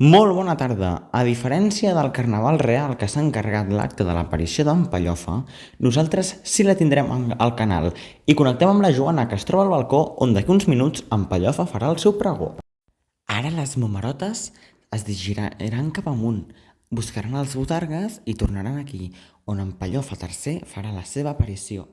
Molt bona tarda. A diferència del Carnaval Real que s'ha encarregat l'acte de l'aparició d'en Pellofa, nosaltres sí la tindrem al canal i connectem amb la Joana, que es troba al balcó, on d'aquí uns minuts en Pellofa farà el seu pregó. Ara les momerotes es dirigiran cap amunt, buscaran els botargues i tornaran aquí, on en Pellofa III farà la seva aparició.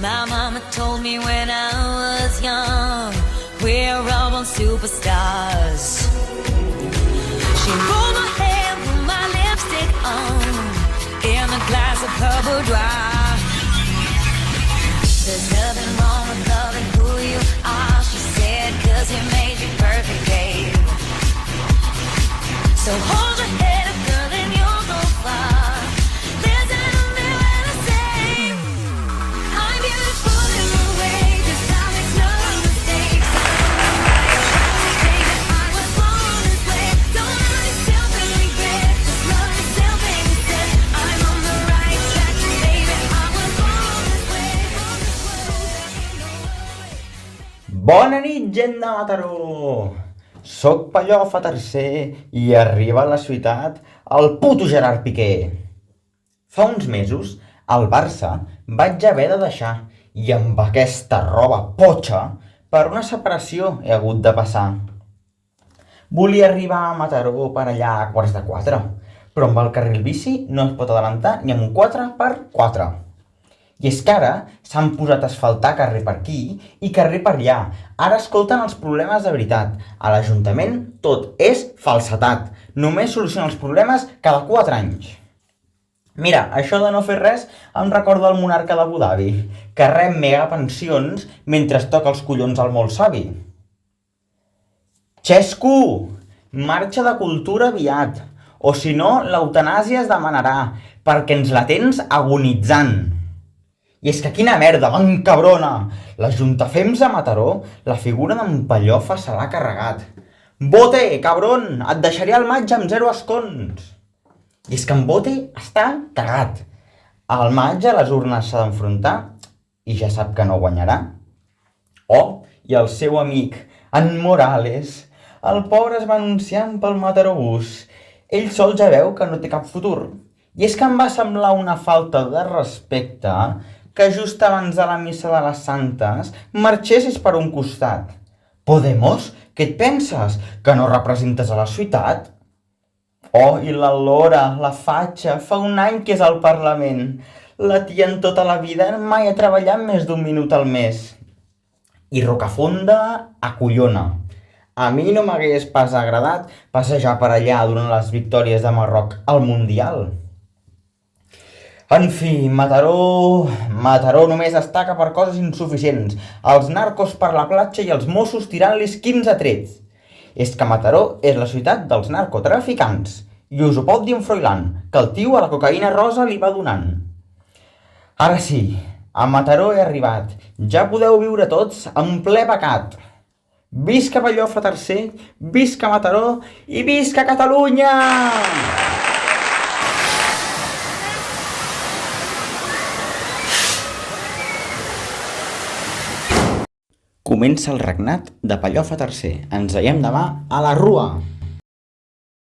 My mama told me when I was young, we're all born superstars. She rolled my hair, put my lipstick on, in a glass of her boudoir. There's nothing wrong with loving who you are, she said, 'cause he made you perfect, babe. So hold your head up, girl, and you'll go far. Listen to me when I say I'm beautiful in my way, 'cause I make no mistakes. Baby, I was born this way. Don't hurt yourself and regret, just love yourself instead. I'm on the right track, baby, I was born this way. Bona nit, gent de Mataró! Soc Pellofa III i arriba a la ciutat el puto Gerard Piqué. Fa uns mesos, al Barça vaig haver de deixar i amb aquesta roba potxa per una separació he hagut de passar. Volia arribar a Mataró per allà a 3:15, però amb el carril bici no es pot adelantar ni amb un 4x4. I és que ara s'han posat a asfaltar carrer per aquí i carrer per allà. Ara escolten els problemes de veritat. A l'Ajuntament tot és falsetat. Només solucionen els problemes cada 4 anys. Mira, això de no fer res em recorda el monarca d'Abu Dhabi, que rep mega pensions mentre es toca els collons al molt savi. Xesco! Marxa de cultura aviat, o si no, l'eutanàsia es demanarà, perquè ens la tens agonitzant. I és que quina merda, m'encabrona! L'Ajuntafems de Mataró, la figura d'en Pellofa se l'ha carregat. Bote, cabron! Et deixaré al maig amb 0 escons! I és que en Bote està cagat. Al maig a les urnes s'ha d'enfrontar i ja sap que no guanyarà. Oh, i el seu amic, en Morales, el pobre es va anunciant pel Matarobús. Ell sol ja veu que no té cap futur. I és que em va semblar una falta de respecte que just abans de la missa de les Santes marxessis per un costat. Podemos? Què et penses? Que no representes a la ciutat? Oh, i la Lora, la fatxa, fa un any que és al Parlament. La tia en tota la vida mai ha treballat més d'1 minut al mes. I Rocafonda acollona. A mi no m'hagués pas agradat passejar per allà durant les victòries de Marroc al Mundial. En fi, Mataró només destaca per coses insuficients. Els narcos per la platja i els Mossos tirant-los 15 trets. És que Mataró és la ciutat dels narcotraficants. I us ho pot dir en Froilán, que el tio a la cocaïna rosa li va donant. Ara sí, a Mataró he arribat. Ja podeu viure tots en ple pecat. Visca Pellofa III, visca Mataró i visca Catalunya! comença el regnat de Pellofa III. Ens veiem demà a la Rua!